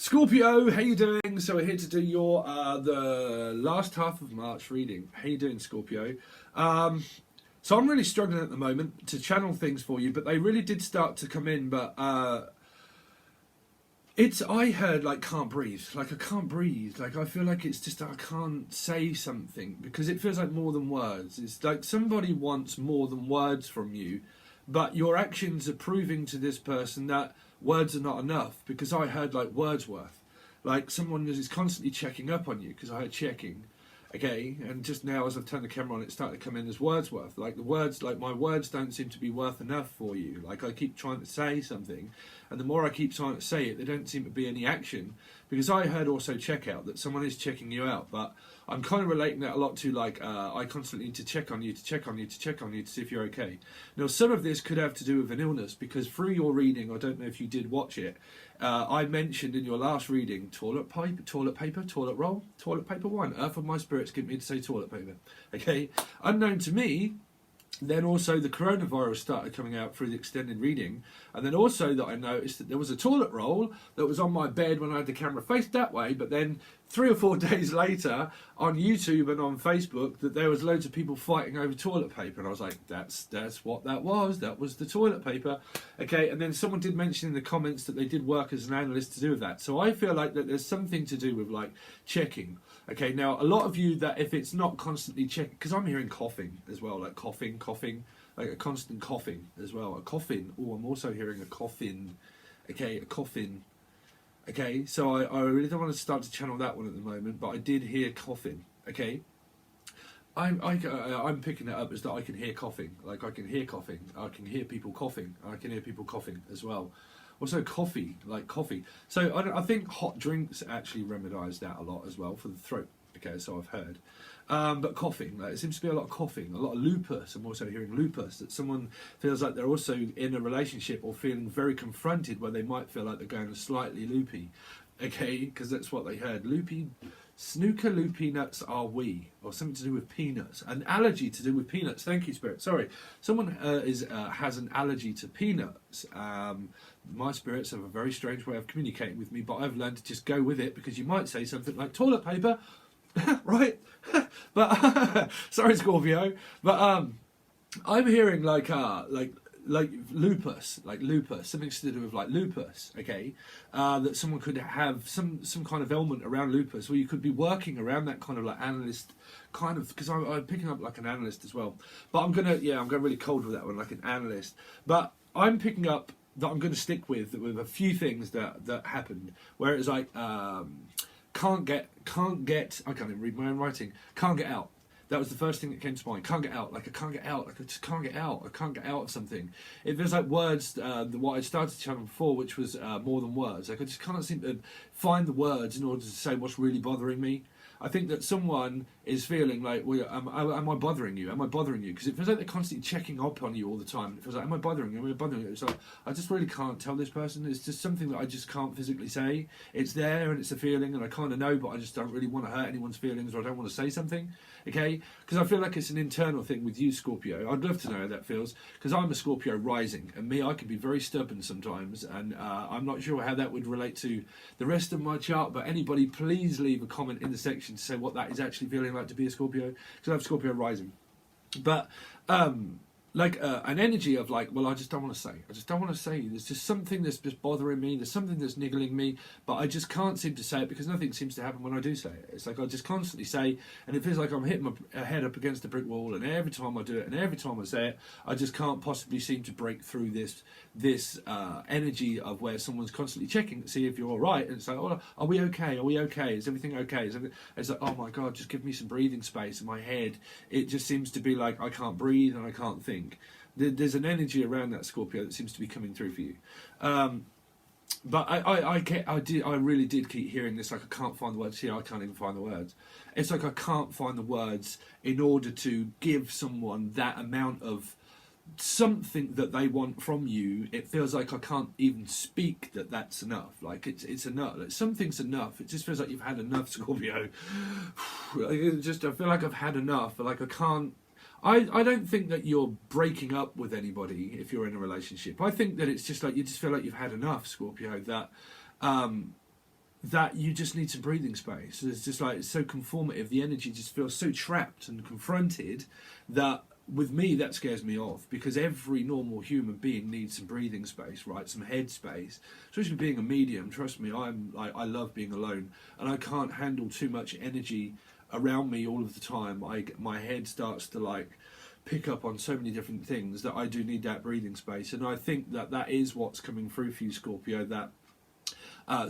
Scorpio, how you doing? So we're here to do your the last half of March reading. How you doing, Scorpio? So I'm really struggling at the moment to channel things for you, but they really did start to come in. But I heard like can't breathe, like I can't breathe, like I feel like it's just I can't say something because it feels like more than words. It's like somebody wants more than words from you, but your actions are proving to this person that words are not enough, because I heard like Wordsworth, like someone is constantly checking up on you, because I heard checking, okay, and just now as I've turned the camera on it started to come in as Wordsworth, like the words, like my words don't seem to be worth enough for you, like I keep trying to say something and the more I keep trying to say it there don't seem to be any action, because I heard also check out, that someone is checking you out, but I'm kind of relating that a lot to like I constantly need to check on you, to check on you, to check on you, to see if you're okay. Now some of this could have to do with an illness, because through your reading, I don't know if you did watch it, I mentioned in your last reading toilet paper, toilet roll, toilet paper. Why on earth of my spirits get me to say toilet paper? Okay, unknown to me. Then also the coronavirus started coming out through the extended reading, and then also that I noticed that there was a toilet roll that was on my bed when I had the camera faced that way, but then 3 or 4 days later on YouTube and on Facebook that there was loads of people fighting over toilet paper, and I was like, that's what that was the toilet paper. Okay, and then someone did mention in the comments that they did work as an analyst to do with that, so I feel like that there's something to do with like checking. Okay, now a lot of you that if it's not constantly checking, because I'm hearing coughing as well, like coughing, like a constant coughing as well, a coffin. Oh, I'm also hearing a coffin. Okay, a coffin. Okay, so I really don't want to start to channel that one at the moment, but I did hear coughing. Okay, I'm picking it up as that I can hear coughing, like I can hear coughing, I can hear people coughing, I can hear people coughing as well. Also coffee, like coffee. So I think hot drinks actually remedize that a lot as well for the throat. Okay, so I've heard. But coughing, like, it seems to be a lot of coughing, a lot of lupus. I'm also hearing lupus, that someone feels like they're also in a relationship or feeling very confronted where they might feel like they're going slightly loopy. Okay, because that's what they heard. Loopy, snooker loopy nuts are we, or something to do with peanuts. An allergy to do with peanuts. Thank you, Spirit. Sorry. Someone has an allergy to peanuts. My spirits have a very strange way of communicating with me, but I've learned to just go with it, because you might say something like toilet paper, right? But sorry, Scorpio. But I'm hearing like lupus, something to do with like lupus. Okay, that someone could have some kind of ailment around lupus, or you could be working around that kind of like analyst kind of, because I'm picking up like an analyst as well. But I'm going really cold with that one, like an analyst. But I'm picking up that I'm going to stick with a few things that happened, where it was like can't get I can't even read my own writing, can't get out. That was the first thing that came to mind. Can't get out, like I can't get out, like I just can't get out. I can't get out of something. It feels like words, what I started to channel before, which was more than words. Like I just can't seem to find the words in order to say what's really bothering me. I think that someone is feeling like, well, am I bothering you? Am I bothering you? Because it feels like they're constantly checking up on you all the time. It feels like, am I bothering you? Am I bothering you? It's like, I just really can't tell this person. It's just something that I just can't physically say. It's there and it's a feeling and I kind of know, but I just don't really want to hurt anyone's feelings, or I don't want to say something. Okay? Because I feel like it's an internal thing with you, Scorpio. I'd love to know how that feels, because I'm a Scorpio rising, and me, I can be very stubborn sometimes, and I'm not sure how that would relate to the rest of my chart, but anybody please leave a comment in the section to say what that is actually feeling like to be a Scorpio, because I have Scorpio rising. But an energy of like, well, I just don't want to say. There's just something that's just bothering me. There's something that's niggling me, but I just can't seem to say it, because nothing seems to happen when I do say it. It's like I just constantly say, and it feels like I'm hitting my head up against a brick wall, and every time I do it, and every time I say it, I just can't possibly seem to break through this energy of where someone's constantly checking to see if you're all right, and it's like, oh, are we okay? Are we okay? Is everything okay? It's like, oh my God, just give me some breathing space in my head. It just seems to be like I can't breathe and I can't think. There's an energy around that, Scorpio, that seems to be coming through for you. But I really did keep hearing this, like I can't find the words here, I can't even find the words. It's like I can't find the words in order to give someone that amount of something that they want from you. It feels like I can't even speak that's enough. Like it's enough. Like something's enough. It just feels like you've had enough, Scorpio. I feel like I've had enough. Like I can't. I don't think that you're breaking up with anybody if you're in a relationship. I think that it's just like you just feel like you've had enough, Scorpio, that that you just need some breathing space. It's just like, it's so conformative. The energy just feels so trapped and confronted that with me, that scares me off, because every normal human being needs some breathing space, right? Some head space. Especially being a medium, trust me, I love being alone, and I can't handle too much energy around me all of the time. My head starts to like pick up on so many different things that I do need that breathing space. And I think that that is what's coming through for you, Scorpio, that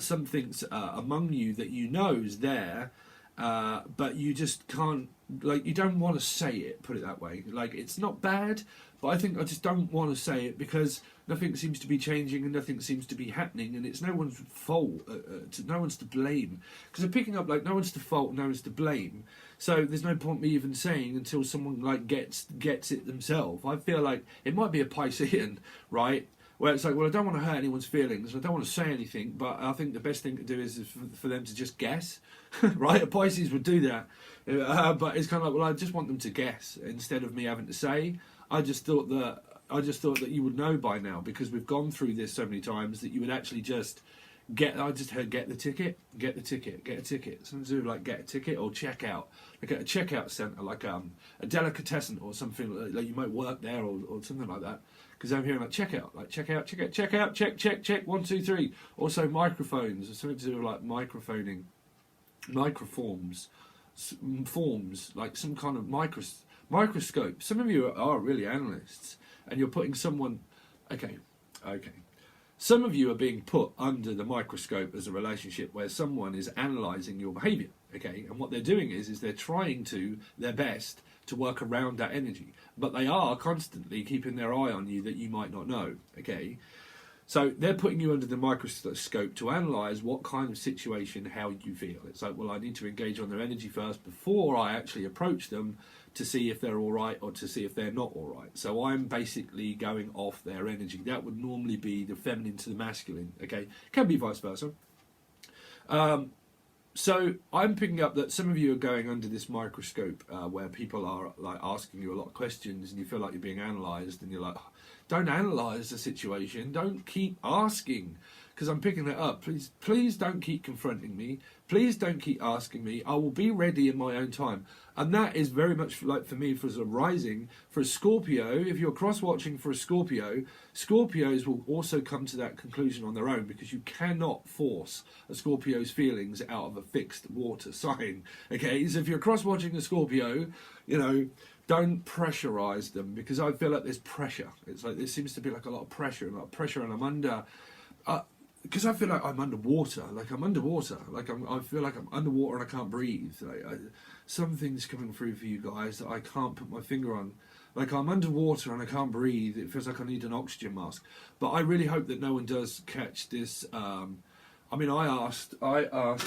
something's among you that you know is there, but you just can't, like, you don't want to say it, put it that way. Like, it's not bad, but I think I just don't want to say it because nothing seems to be changing and nothing seems to be happening, and it's no one's fault, no one's to blame. Because I'm picking up, like, no one's to fault, no one's to blame. So there's no point me even saying until someone, like, gets it themselves. I feel like it might be a Piscean, right? Where it's like, well, I don't want to hurt anyone's feelings, I don't want to say anything, but I think the best thing to do is for them to just guess, right? A Pisces would do that, but it's kind of like, well, I just want them to guess instead of me having to say. I just thought that you would know by now, because we've gone through this so many times, that you would actually just get. I just heard get the ticket, get the ticket, get a ticket. Something to do with like get a ticket or check out, like at a checkout centre, like a delicatessen or something, like you might work there or something like that. Because I'm hearing like check out, check, 1, 2, 3. Also microphones, or something to do with like microphoning, microforms, forms, like some kind of microscope. Some of you are really analysts, and you're putting someone. Okay. Some of you are being put under the microscope as a relationship where someone is analysing your behaviour. Okay, and what they're doing is they're trying their best to work around that energy, but they are constantly keeping their eye on you that you might not know. Okay, so they're putting you under the microscope to analyse what kind of situation, how you feel. It's like, well, I need to engage on their energy first before I actually approach them to see if they're all right or to see if they're not all right. So I'm basically going off their energy. That would normally be the feminine to the masculine. Okay, can be vice versa. So I'm picking up that some of you are going under this microscope where people are like asking you a lot of questions, and you feel like you're being analysed, and you're like, don't analyse the situation, don't keep asking, because I'm picking it up. Please don't keep confronting me. Please don't keep asking me. I will be ready in my own time. And that is very much like for me, for a rising, for a Scorpio. If you're cross-watching for a Scorpio, Scorpios will also come to that conclusion on their own, because you cannot force a Scorpio's feelings out of a fixed water sign. Okay, so if you're cross-watching a Scorpio, you know, don't pressurise them, because I feel like there's pressure. It's like there seems to be like a lot of pressure, and I'm under. Because I feel like I'm underwater, I feel like I'm underwater and I can't breathe. Something's coming through for you guys that I can't put my finger on. Like, I'm underwater and I can't breathe. It feels like I need an oxygen mask. But I really hope that no one does catch this. I mean, I asked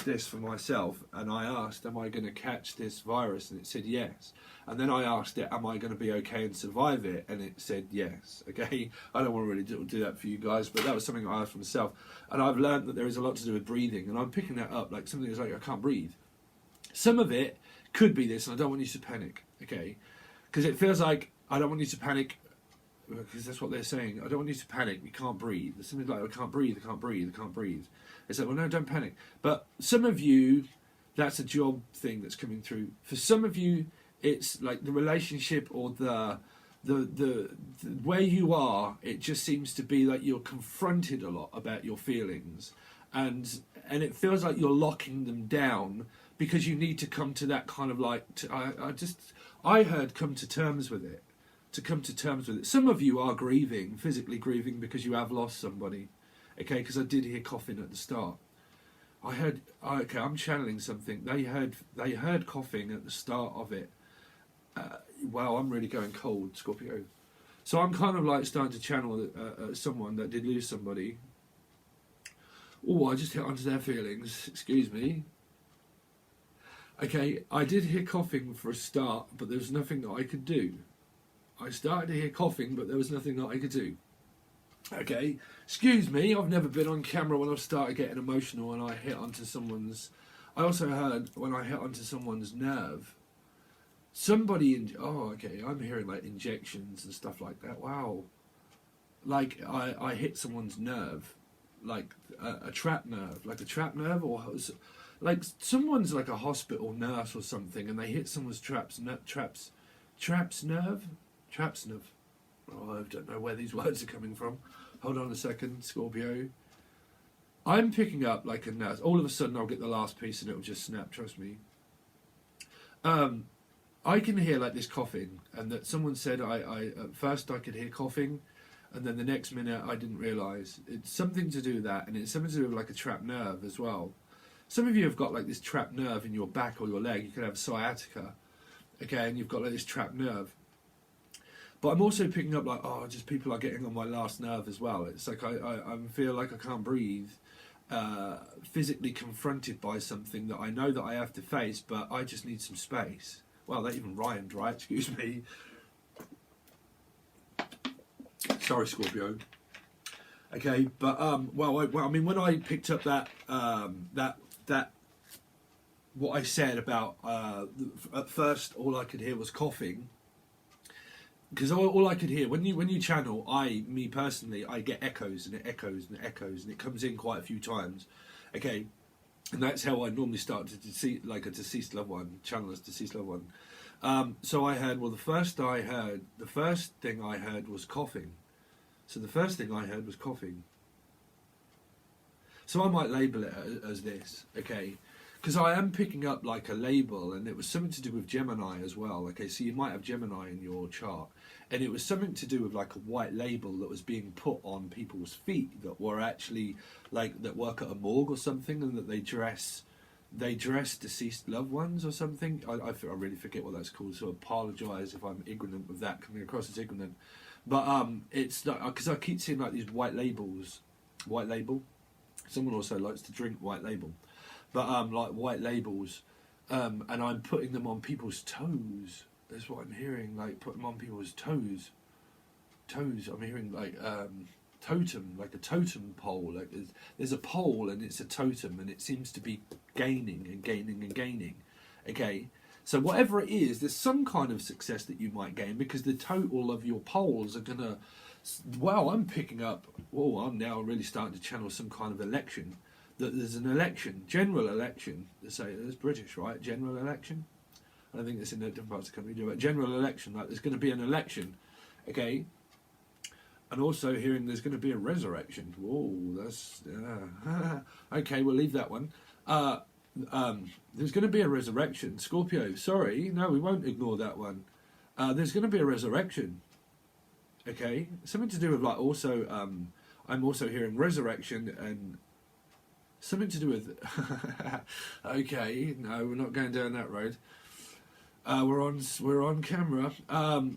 this for myself, and I asked, am I going to catch this virus? And it said yes. And then I asked it, am I going to be okay and survive it? And it said yes. Okay, I don't want to really do that for you guys, but that was something I asked for myself. And I've learned that there is a lot to do with breathing, and I'm picking that up, like something that's like, I can't breathe. Some of it could be this, and I don't want you to panic, okay? Because it feels like I don't want you to panic, because that's what they're saying. I don't want you to panic, you can't breathe. There's something like, I can't breathe. It's like, well, no, don't panic. But some of you, that's a job thing that's coming through. For some of you, it's like the relationship or the where you are, it just seems to be like you're confronted a lot about your feelings, and it feels like you're locking them down because you need to come to that kind of like, I heard come to terms with it. To come to terms with it. Some of you are grieving, physically grieving, because you have lost somebody. Okay, because I did hear coughing at the start. I heard, okay, I'm channeling something. They heard coughing at the start of it. Wow, I'm really going cold, Scorpio. So I'm kind of like starting to channel someone that did lose somebody. Oh, I just hit onto their feelings. Excuse me. Okay, I did hear coughing for a start, but there was nothing that I could do. I started to hear coughing, but there was nothing that I could do. Okay, excuse me, I've never been on camera when I've started getting emotional and I hit onto someone's. I also heard when I hit onto someone's nerve. Okay, I'm hearing like injections and stuff like that. Wow. Like I hit someone's nerve. like a trap nerve, like a trap nerve, or like someone's like a hospital nurse or something, and they hit someone's traps nerve. Oh, I don't know where these words are coming from. Hold on a second, Scorpio. I'm picking up like a nurse. All of a sudden, I'll get the last piece and it'll just snap. Trust me. I can hear like this coughing, and that someone said I at first I could hear coughing, and then the next minute I didn't realise. It's something to do with that, and it's something to do with like a trapped nerve as well. Some of you have got like this trapped nerve in your back or your leg. You could have sciatica, okay, and you've got like this trapped nerve. But I'm also picking up like, oh, just people are getting on my last nerve as well. It's like I feel like I can't breathe, physically confronted by something that I know that I have to face, but I just need some space. Well, that even rhymed, right? Excuse me. Sorry, Scorpio. Okay, but well, I mean, when I picked up that what I said about at first, all I could hear was coughing, because all I could hear when you channel, me personally, I get echoes and it echoes and it echoes and it comes in quite a few times. Okay. And that's how I normally start to see like a deceased loved one, channel as deceased loved one. So I heard, well, the first thing I heard was coughing. So the first thing I heard was coughing. So I might label it as this, okay? Because I am picking up like a label, and it was something to do with Gemini as well. Okay, so you might have Gemini in your chart, and it was something to do with like a white label that was being put on people's feet that were actually like that work at a morgue or something, and that they dress deceased loved ones or something. I really forget what that's called, so I apologise if I'm ignorant of that, coming across as ignorant. But it's because I keep seeing like these white labels, white label. Someone also likes to drink white label. But like white labels, and I'm putting them on people's toes. That's what I'm hearing, like putting them on people's toes. Toes. I'm hearing like totem, like a totem pole. Like there's a pole and it's a totem, and it seems to be gaining and gaining and gaining. Okay, so whatever it is, there's some kind of success that you might gain, because the total of your poles are gonna. Well, I'm picking up. Oh, I'm now really starting to channel some kind of election. That there's an election, general election. They say it's British, right? General election. I don't think it's in different parts of the country. But general election, like there's going to be an election, okay. And also hearing there's going to be a resurrection. Whoa, that's okay. We'll leave that one. There's going to be a resurrection, Scorpio. Sorry, no, we won't ignore that one. There's going to be a resurrection. Okay, something to do with like also. I'm also hearing resurrection and. Something to do with. Okay, no, we're not going down that road. We're on camera.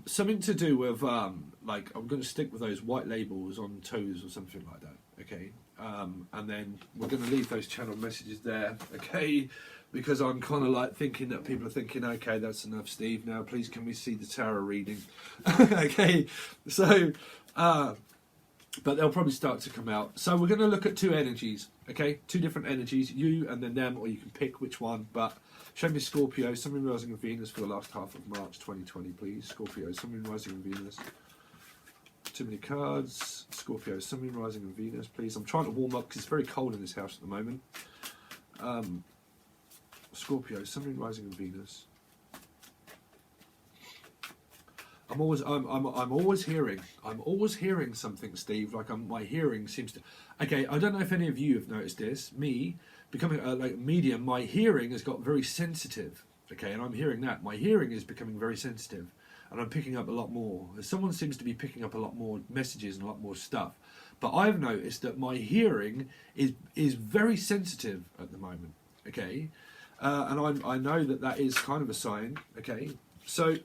Something to do with like I'm going to stick with those white labels on toes or something like that. Okay, and then we're going to leave those channel messages there. Okay, because I'm kind of like thinking that people are thinking, okay, that's enough, Steve. Now, please, can we see the tarot reading? Okay, so. But they'll probably start to come out. So we're going to look at two energies, okay? Two different energies, you and then them, or you can pick which one. But show me Scorpio, Sun, Moon, Rising and Venus for the last half of March 2020, please. Scorpio, Sun, Moon, Rising and Venus. Too many cards. Scorpio, Sun, Moon, Rising and Venus, please. I'm trying to warm up because it's very cold in this house at the moment. Scorpio, Sun, Moon, Rising and Venus. I'm always hearing something, Steve. Like my hearing seems to. Okay, I don't know if any of you have noticed this. Me becoming like a medium, my hearing has got very sensitive. Okay, and I'm hearing that my hearing is becoming very sensitive, and I'm picking up a lot more. Someone seems to be picking up a lot more messages and a lot more stuff. But I've noticed that my hearing is very sensitive at the moment. Okay, and I know that is kind of a sign. Okay, so.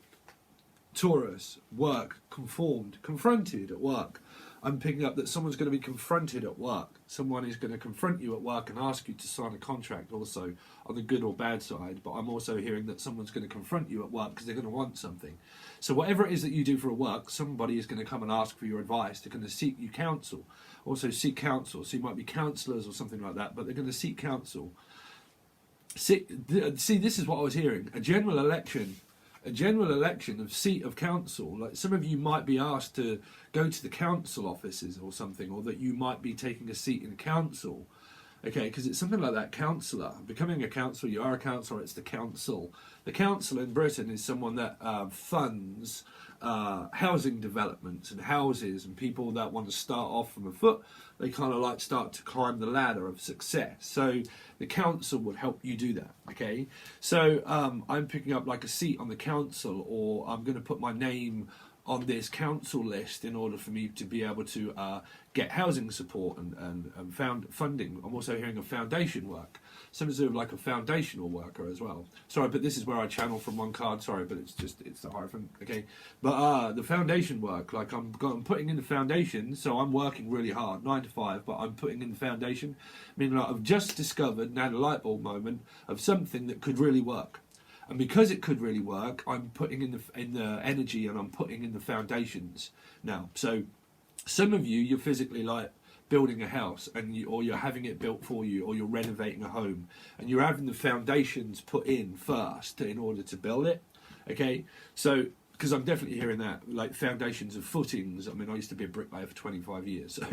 Taurus, work, confronted at work. I'm picking up that someone's going to be confronted at work. Someone is going to confront you at work and ask you to sign a contract also on the good or bad side. But I'm also hearing that someone's going to confront you at work because they're going to want something. So whatever it is that you do for work, somebody is going to come and ask for your advice. They're going to seek you counsel. Also seek counsel. So you might be counsellors or something like that, but they're going to seek counsel. See, this is what I was hearing. A general election. a general election of seat of council. Like some of you might be asked to go to the council offices or something, or that you might be taking a seat in council. Okay, because it's something like that, councillor. Becoming a councillor, you are a councillor, it's the council. The council in Britain is someone that funds housing developments and houses, and people that want to start off from a foot, they kind of like start to climb the ladder of success. So the council would help you do that, okay? So I'm picking up like a seat on the council, or I'm going to put my name on this council list in order for me to be able to get housing support and funding. I'm also hearing of foundation work, something to do with like a foundational worker as well. Sorry, but this is where I channel from one card. Sorry, but it's the Hierophant. Okay, but the foundation work, like I'm putting in the foundation, so I'm working really hard, 9 to 5, but I'm putting in the foundation, meaning like I've just discovered and had a light bulb moment of something that could really work. And because it could really work, I'm putting in the energy, and I'm putting in the foundations now. So some of you, you're physically like building a house, or you're having it built for you, or you're renovating a home, and you're having the foundations put in first in order to build it. Okay, so because I'm definitely hearing that, like foundations of footings. I mean, I used to be a bricklayer for 25 years, so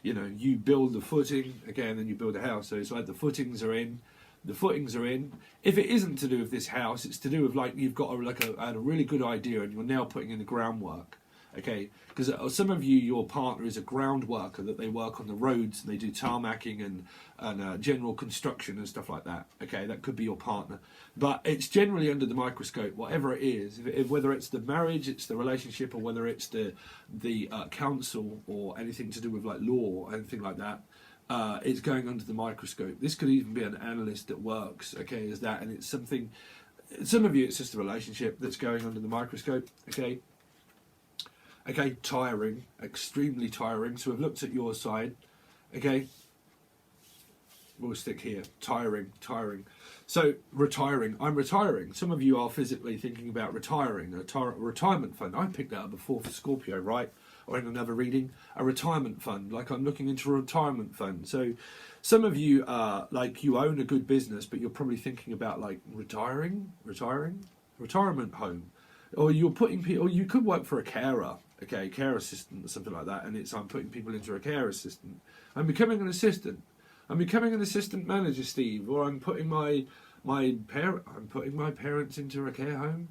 you know, you build the footing, okay, and then you build a house. So it's like the footings are in. The footings are in. If it isn't to do with this house, it's to do with like you've got a really good idea, and you're now putting in the groundwork. Okay, because some of you, your partner is a ground worker, that they work on the roads and they do tarmacking and general construction and stuff like that. Okay, that could be your partner, but it's generally under the microscope, whatever it is, whether it's the marriage, it's the relationship, or whether it's the council, or anything to do with like law or anything like that. It's going under the microscope. This could even be an analyst that works, okay, as that, and it's something, some of you, it's just a relationship that's going under the microscope, okay. Okay, tiring, extremely tiring. So we've looked at your side, okay. We'll stick here, tiring. So retiring, I'm retiring. Some of you are physically thinking about retiring, a retirement fund. I picked that up before for Scorpio, right? Or in another reading, a retirement fund, like I'm looking into a retirement fund. So some of you like you own a good business, but you're probably thinking about like retirement home, or you're putting people, or you could work for a carer, okay, care assistant or something like that, and I'm putting people into a care assistant. I'm becoming an assistant. I'm becoming an assistant manager, Steve, or I'm putting my parents into a care home.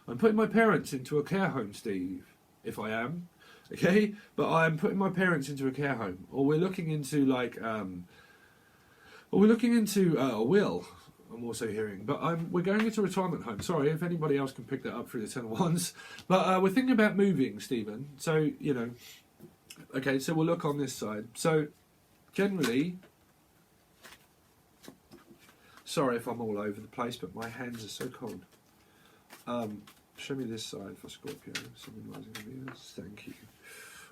I'm putting my parents into a care home, Steve. If I am, okay, but I'm putting my parents into a care home, or we're looking into like, a will. I'm also hearing, but we're going into a retirement home. Sorry, if anybody else can pick that up through the 10 of Wands, but we're thinking about moving, Stephen. So you know, okay, so we'll look on this side. So generally, sorry if I'm all over the place, but my hands are so cold. Show me this side for Scorpio. Something rising in Venus. Thank you.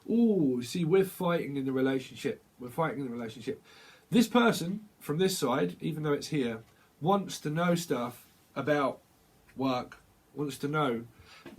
Oh, see, we're fighting in the relationship. We're fighting in the relationship. This person from this side, even though it's here, wants to know stuff about work. Wants to know.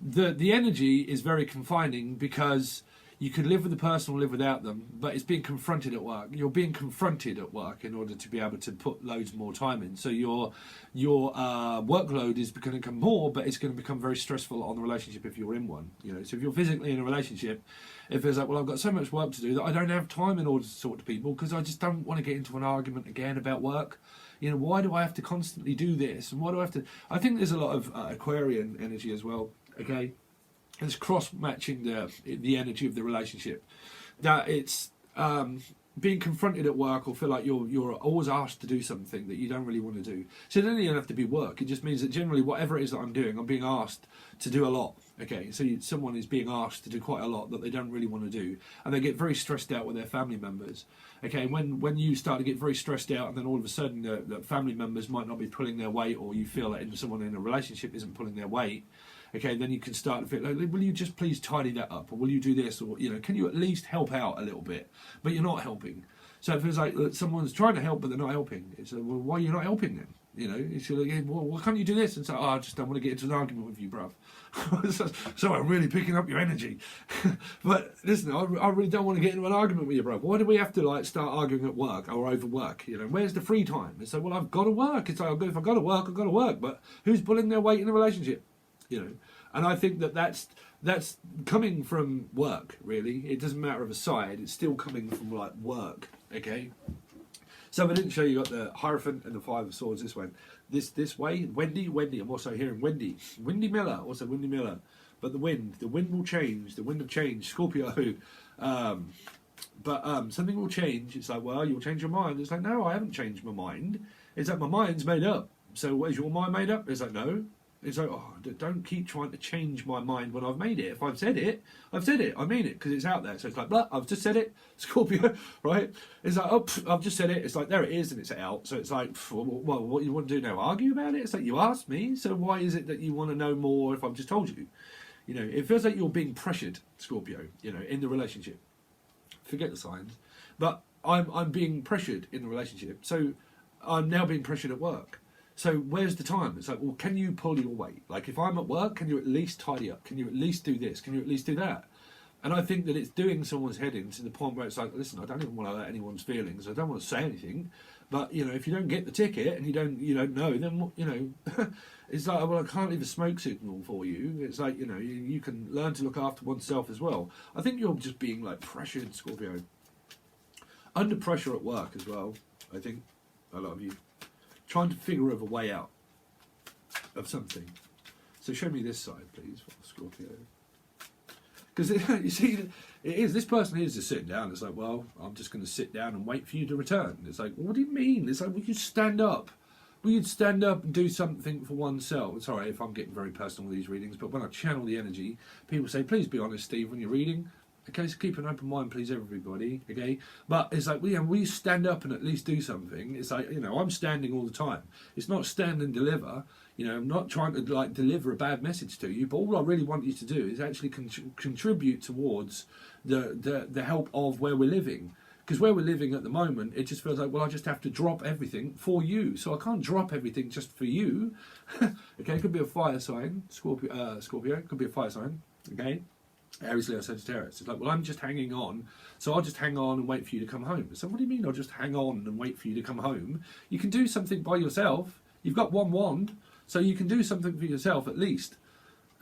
The energy is very confining, because you could live with the person or live without them, but it's being confronted at work. You're being confronted at work in order to be able to put loads more time in. So your workload is going to become more, but it's going to become very stressful on the relationship if you're in one. You know, so if you're physically in a relationship, if it's like, well, I've got so much work to do that I don't have time in order to talk to people, because I just don't want to get into an argument again about work. You know, why do I have to constantly do this? And why do I have to? I think there's a lot of Aquarian energy as well. Okay. It's cross-matching the energy of the relationship. That it's being confronted at work, or feel like you're always asked to do something that you don't really want to do. So it doesn't even have to be work. It just means that generally whatever it is that I'm doing, I'm being asked to do a lot. Okay, so someone is being asked to do quite a lot that they don't really want to do, and they get very stressed out with their family members. Okay, when you start to get very stressed out, and then all of a sudden the family members might not be pulling their weight, or you feel that someone in a relationship isn't pulling their weight, okay, then you can start to feel like, will you just please tidy that up, or will you do this, or you know, can you at least help out a little bit? But you're not helping. So it feels like someone's trying to help, but they're not helping. It's well, why are you not helping then? You know, it's like, hey, well, why can't you do this? And so, oh, I just don't want to get into an argument with you, bruv. So I'm really picking up your energy. But listen, I really don't want to get into an argument with you, bruv. Why do we have to like start arguing at work or over work? You know, where's the free time? It's like, well, I've got to work. It's like, if I've got to work, I've got to work. But who's pulling their weight in a relationship? You know, and I think that's coming from work, really. It doesn't matter of a side. It's still coming from like work, okay? So I didn't show you got the Hierophant and the Five of Swords this way. Wendy. I'm also hearing Wendy Miller. But the wind will change. The wind will change. Scorpio. But something will change. It's like, well, you'll change your mind. It's like, no, I haven't changed my mind. It's like my mind's made up. So what, is your mind made up? It's like, no. It's like, oh, don't keep trying to change my mind when I've made it. If I've said it, I've said it. I mean it, because it's out there. So it's like, blah, I've just said it, Scorpio, right? It's like, oh, I've just said it. It's like, there it is, and it's out. So it's like, well, what you want to do now? Argue about it? It's like, you asked me, so why is it that you want to know more if I've just told you? You know, it feels like you're being pressured, Scorpio, you know, in the relationship. Forget the signs. But I'm being pressured in the relationship. So I'm now being pressured at work. So where's the time? It's like, well, can you pull your weight? Like, if I'm at work, can you at least tidy up? Can you at least do this? Can you at least do that? And I think that it's doing someone's head in to the point where it's like, listen, I don't even want to hurt anyone's feelings. I don't want to say anything. But, you know, if you don't get the ticket and you don't know, then, you know, it's like, well, I can't leave a smoke signal for you. It's like, you know, you can learn to look after oneself as well. I think you're just being, like, pressured, Scorpio. Under pressure at work as well, I think, a lot of you. Trying to figure of a way out of something. So show me this side, please, for Scorpio. Because you see, it is, this person is just sitting down. It's like, well, I'm just going to sit down and wait for you to return. It's like, well, what do you mean? It's like, we could stand up. We could stand up and do something for oneself. Sorry if I'm getting very personal with these readings, but when I channel the energy, people say, please be honest, Steve, when you're reading. Okay, so keep an open mind, please, everybody, okay? But it's like, we stand up and at least do something. It's like, you know, I'm standing all the time. It's not stand and deliver. You know, I'm not trying to, like, deliver a bad message to you, but all I really want you to do is actually contribute towards the help of where we're living. Because where we're living at the moment, it just feels like, well, I just have to drop everything for you. So I can't drop everything just for you. Okay, it could be a fire sign, Scorpio, it could be a fire sign, okay? Aries, Leo, Sagittarius. It's like, well, I'm just hanging on, so I'll just hang on and wait for you to come home. So what do you mean I'll just hang on and wait for you to come home? You can do something by yourself. You've got one wand, so you can do something for yourself at least.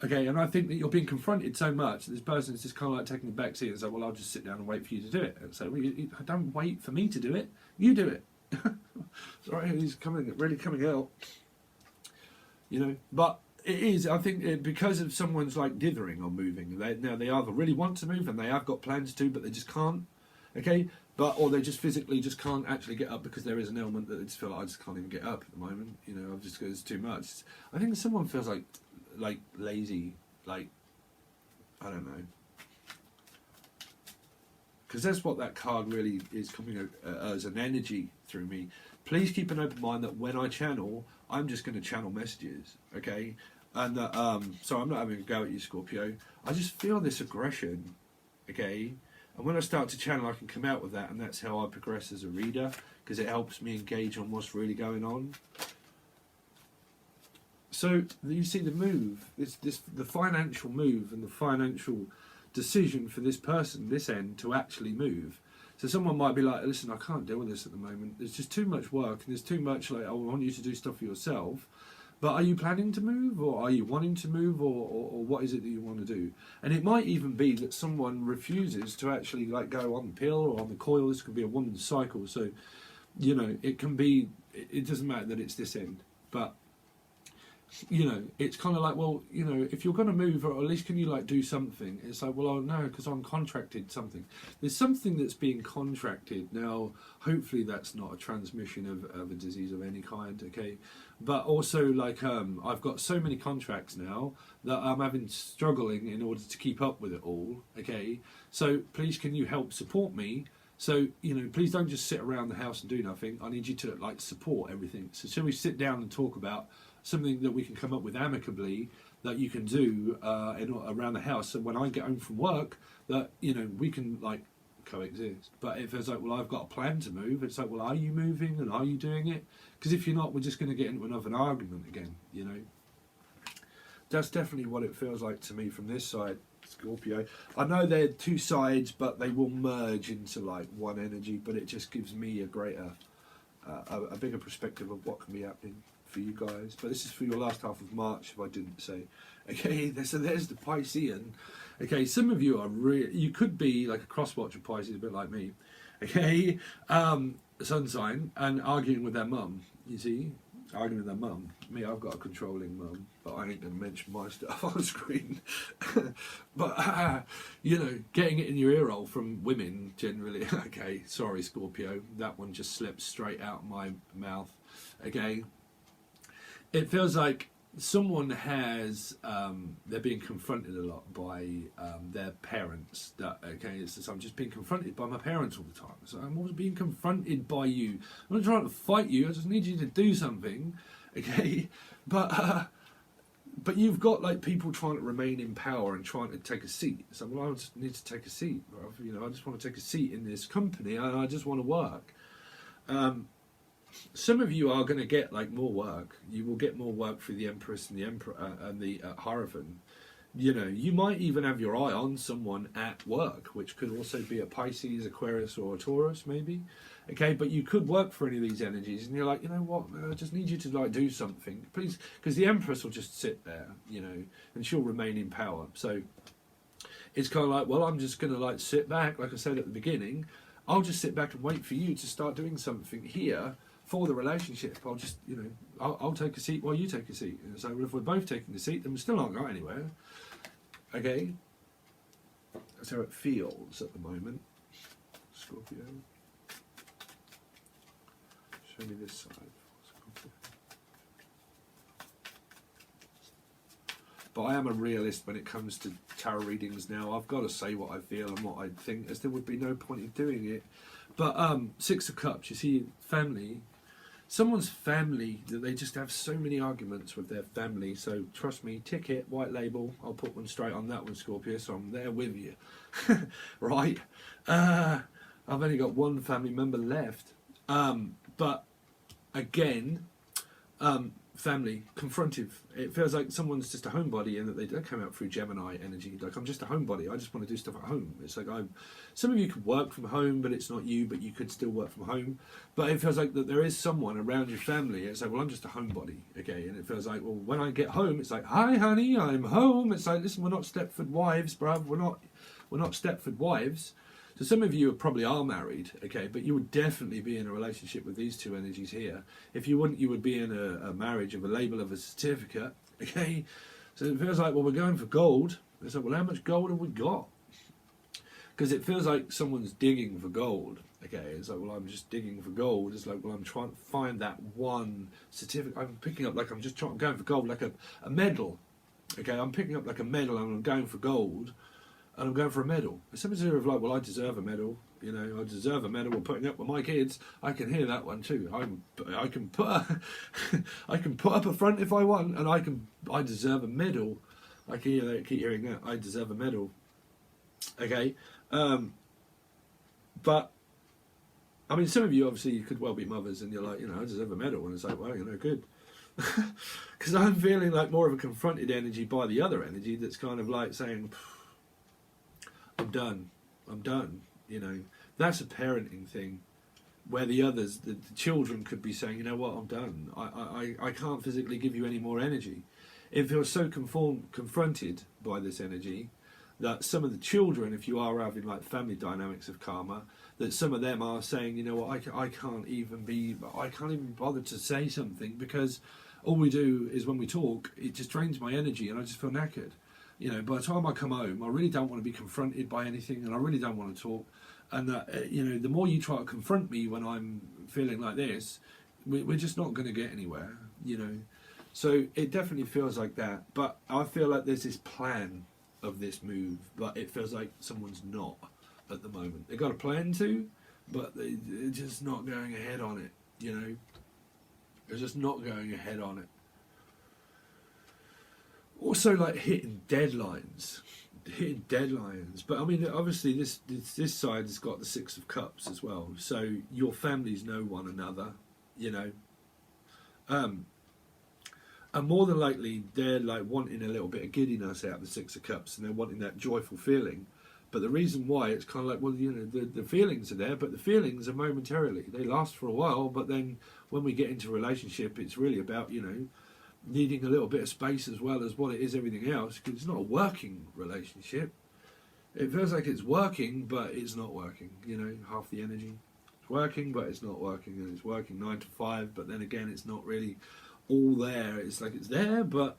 Okay, and I think that you're being confronted so much that this person is just kind of like taking the back seat and say, well, I'll just sit down and wait for you to do it. And so, well, don't wait for me to do it. You do it. Sorry, he's really coming out. You know, but it is, I think, because of someone's like dithering or moving. They either really want to move and they have got plans to, but they just can't. Okay, or they just physically just can't actually get up because there is an element that they just feel like I just can't even get up at the moment. You know, I've just it's too much. I think someone feels like lazy, like, I don't know. Because that's what that card really is coming out as an energy through me. Please keep an open mind that when I channel, I'm just going to channel messages, okay? And so I'm not having a go at you, Scorpio. I just feel this aggression, okay? And when I start to channel, I can come out with that, and that's how I progress as a reader, because it helps me engage on what's really going on. So you see the move, the financial move and the financial decision for this person, this end, to actually move. So someone might be like, listen, I can't deal with this at the moment. There's just too much work, and there's too much, like, I want you to do stuff for yourself. But are you planning to move, or are you wanting to move, or what is it that you want to do? And it might even be that someone refuses to actually, like, go on the pill or on the coil. This could be a woman's cycle. So, you know, it can be, it doesn't matter that it's this end. But, you know, it's kind of like, well, you know, if you're going to move, or at least can you, like, do something? It's like, well, oh, no, because I'm contracted something. There's something that's being contracted. Now, hopefully that's not a transmission of a disease of any kind, okay? But also, like, I've got so many contracts now that I'm having struggling in order to keep up with it all, okay? So please, can you help support me? So, you know, please don't just sit around the house and do nothing. I need you to, like, support everything. So shall we sit down and talk about something that we can come up with amicably that you can do around the house, so when I get home from work, that, you know, we can, like, coexist. But it feels like, well, I've got a plan to move. It's like, well, are you moving and are you doing it? Because if you're not, we're just going to get into another argument again, you know. That's definitely what it feels like to me from this side, Scorpio. I know they're two sides, but they will merge into like one energy, but it just gives me a greater, a bigger perspective of what can be happening for you guys. But this is for your last half of March, if I didn't say. Okay, so there's the Piscean. Okay, some of you are you could be like a cross-watch of Pisces, a bit like me. Okay, sun sign, and arguing with their mum, you see. Arguing with their mum. Me, I've got a controlling mum, but I ain't going to mention my stuff on screen. But, you know, getting it in your ear hole from women generally. Okay, sorry, Scorpio. That one just slipped straight out of my mouth. Okay. It feels like someone has, they're being confronted a lot by their parents. That, okay, it's just, I'm just being confronted by my parents all the time. So I'm always being confronted by you. I'm not trying to fight you. I just need you to do something. Okay, but you've got like people trying to remain in power and trying to take a seat. So well, I just need to take a seat. You know, I just want to take a seat in this company, and I just want to work. Some of you are going to get like more work. You will get more work through the Empress and the Emperor and the Hierophant. You know, you might even have your eye on someone at work, which could also be a Pisces, Aquarius, or a Taurus, maybe. Okay, but you could work for any of these energies, and you're like, you know what? I just need you to like do something, please, because the Empress will just sit there, you know, and she'll remain in power. So it's kind of like, well, I'm just going to like sit back, like I said at the beginning. I'll just sit back and wait for you to start doing something here for the relationship. I'll just, you know, I'll take a seat while you take a seat. And so if we're both taking a seat, then we still aren't going anywhere. Okay? That's how it feels at the moment. Scorpio. Show me this side. Scorpio. But I am a realist when it comes to tarot readings now. I've got to say what I feel and what I think, as there would be no point in doing it. But Six of Cups, you see, family. Someone's family, that they just have so many arguments with their family. So trust me, ticket, white label, I'll put one straight on that one, Scorpio, so I'm there with you. Right? I've only got one family member left. But again, family, confrontive. It feels like someone's just a homebody and that they don't come out through Gemini energy. Like, I'm just a homebody. I just want to do stuff at home. It's like some of you could work from home, but it's not you, but you could still work from home. But it feels like that there is someone around your family. It's like, well, I'm just a homebody, okay? And it feels like, well, when I get home, it's like, hi, honey, I'm home. It's like, listen, we're not Stepford wives, bruv. We're not Stepford wives. So some of you probably are married, okay, but you would definitely be in a relationship with these two energies here. If you wouldn't, you would be in a marriage of a label of a certificate, okay? So it feels like, well, we're going for gold. It's like, well, how much gold have we got? Because it feels like someone's digging for gold, okay? It's like, well, I'm just digging for gold. It's like, well, I'm trying to find that one certificate. I'm picking up, like, I'm going for gold, like a medal, okay? I'm picking up like a medal and I'm going for gold. And I'm going for a medal. It's something to do with like, well, I deserve a medal. You know, I deserve a medal. We're putting up with my kids. I can hear that one too. I can put up a front if I want, and I deserve a medal. I keep hearing that. I deserve a medal. Okay, but I mean, some of you obviously you could well be mothers, and you're like, you know, I deserve a medal, and it's like, well, you know, good. Because I'm feeling like more of a confronted energy by the other energy that's kind of like saying, I'm done, you know. That's a parenting thing, where the others, the children could be saying, you know what, I'm done. I can't physically give you any more energy. It feels so confronted by this energy that some of the children, if you are having like family dynamics of karma, that some of them are saying, you know what, I can't even bother to say something, because all we do is when we talk, it just drains my energy and I just feel knackered. You know, by the time I come home, I really don't want to be confronted by anything, and I really don't want to talk. And you know, the more you try to confront me when I'm feeling like this, we're just not going to get anywhere. You know, so it definitely feels like that. But I feel like there's this plan of this move, but it feels like someone's not at the moment. They got a plan to, but they're just not going ahead on it. You know, they're just not going ahead on it. Also, like hitting deadlines. hitting deadlines. But I mean, obviously this side has got the Six of Cups as well, so your families know one another, you know. And more than likely they're like wanting a little bit of giddiness out of the Six of Cups, and they're wanting that joyful feeling. But the reason why, it's kind of like, well, you know, the feelings are there, but the feelings are momentarily. They last for a while, but then when we get into a relationship, it's really about, you know, needing a little bit of space as well as what it is everything else, because it's not a working relationship. It feels like it's working, but it's not working, you know, half the energy. It's working, but it's not working, and it's working 9 to 5, but then again, it's not really all there. It's like it's there, but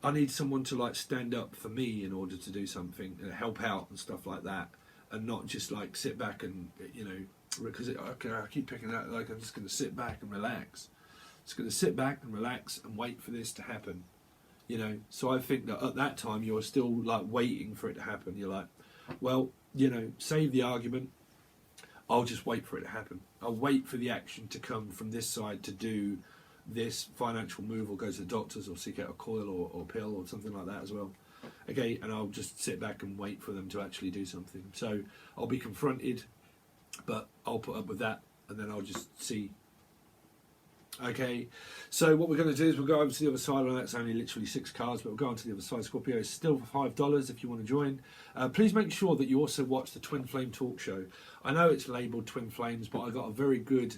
I need someone to like stand up for me in order to do something and help out and stuff like that, and not just like sit back and, you know, because I keep picking out, like, I'm just going to sit back and relax. Just going to sit back and relax and wait for this to happen, you know. So I think that at that time you're still like waiting for it to happen. You're like, well, you know, save the argument. I'll just wait for it to happen. I'll wait for the action to come from this side to do this financial move, or go to the doctors, or seek out a coil or pill or something like that as well. Okay, and I'll just sit back and wait for them to actually do something. So I'll be confronted, but I'll put up with that, and then I'll just see. Okay, so what we're going to do is we'll go over to the other side. Well, that's only literally 6 cards, but we'll go on to the other side. Scorpio is still for $5 if you want to join. Please make sure that you also watch the Twin Flame talk show. I know it's labelled Twin Flames, but I got a very good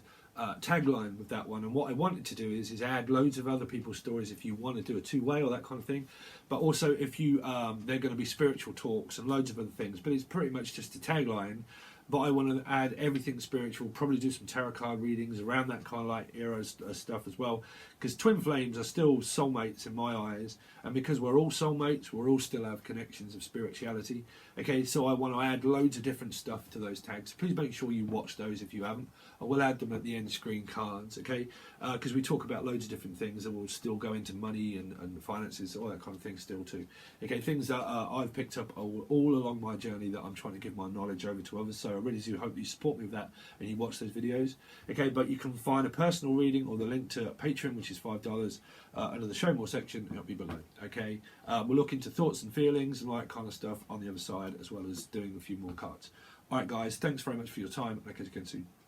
tagline with that one, and what I wanted to do is add loads of other people's stories if you want to do a two-way or that kind of thing, but also if you they're going to be spiritual talks and loads of other things, but it's pretty much just a tagline. But I want to add everything spiritual, probably do some tarot card readings around that kind of like era stuff as well, because twin flames are still soulmates in my eyes, and because we're all soulmates, we'll all still have connections of spirituality. Okay, so I want to add loads of different stuff to those tags. Please make sure you watch those if you haven't. I will add them at the end screen cards, okay, because we talk about loads of different things that will still go into money and finances, all that kind of thing still too. Okay, things that I've picked up all along my journey that I'm trying to give my knowledge over to others, so I really do hope you support me with that and you watch those videos. Okay, but you can find a personal reading or the link to Patron, which is $5, under the show more section, it'll be below. Okay, we'll look into thoughts and feelings and all that kind of stuff on the other side, as well as doing a few more cards. Alright guys, thanks very much for your time, and I'll catch you again soon.